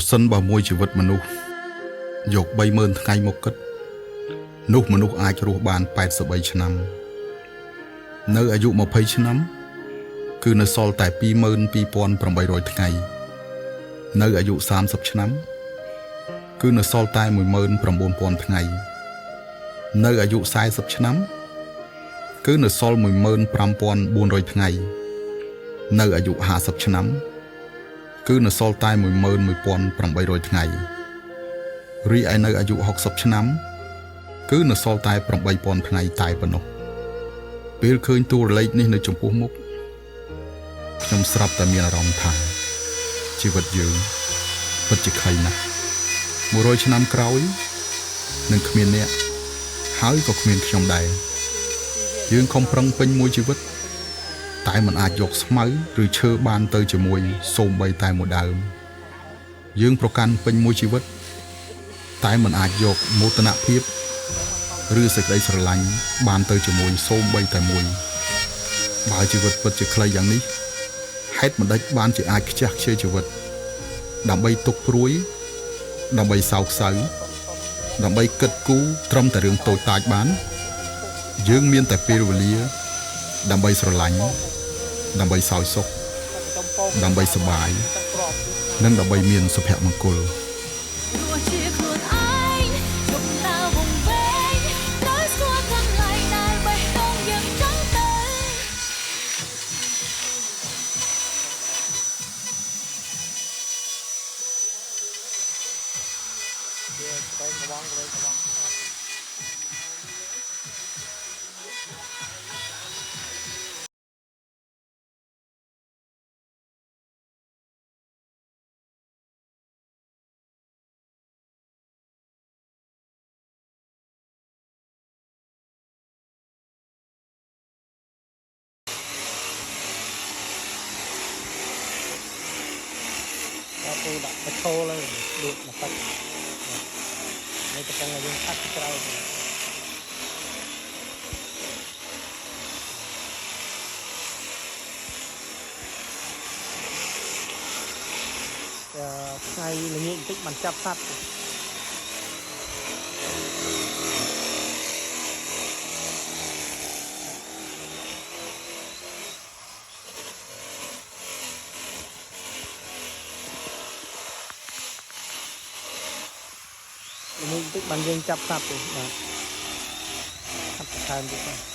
សិនបើមួយជីវិតមនុស្សយក30000ថ្ងៃមកគិតនោះមនុស្សអាចរស់បាន83ឆ្នាំនៅអាយុ20ឆ្នាំគឺនៅសល់តែ22800ថ្ងៃនៅអាយុ30ឆ្នាំគឺនៅសល់តែ19000ថ្ងៃនៅអាយុ40ឆ្នាំគឺនៅសល់15400ថ្ងៃនៅអាយុ50ឆ្នាំគឺនៅសល់តែ11800ថ្ងៃរីឯនៅអាយុ60ឆ្នាំគឺនៅសល់តែ8000ថ្ងៃតែប៉ុណ្ណោះពេលឃើញតួលេខនេះនៅចំពោះមុខខ្ញុំស្រាប់តែមានអារម្មណ៍ថាជីវិតយើងពិតជាខ្លីណាស់100ឆ្នាំក្រោយនឹងគ្មានអ្នកហើយក៏គ្មានខ្ញុំដែរយើងខំប្រឹងពេញមួយជីវិតតែមិនអាចយកស្មៅឬឈើបានទៅជាមួយសូម្បីតែមួយដើមយើងប្រកាន់ពេញមួយជីវិតតែមិនអាចយកមោទនភាពឬសេចក្តីស្រឡាញ់បានទៅជាមួយសូម្បីតែមួយបើជីវិតពិតជាខ្លីយ៉ាងនេះហេតុមិនដេចបានជាអាចខ្ជះខ្ជាយជីវិតដើម្បីទុកព្រួយដើម្បីសោកសៅដើម្បីគិតគូរត្រឹមតែរឿងតូចតាចបានយើងមានតែពេលវេលាដើម្បីស្រឡាញ់ដើម្បីសោយសុខដើម្បីសប្បាយនិងដើម្បីមានសុភមង្គលปูดักไปโชว์เลยดูดมาตัดในกระป๋องยังตัดที่เราไงอะไรเงี้ยติ๊กมันจับสัตว์นี่ติ๊กมันยังจับสัตว์อยู่นะขัดทานดูก่อน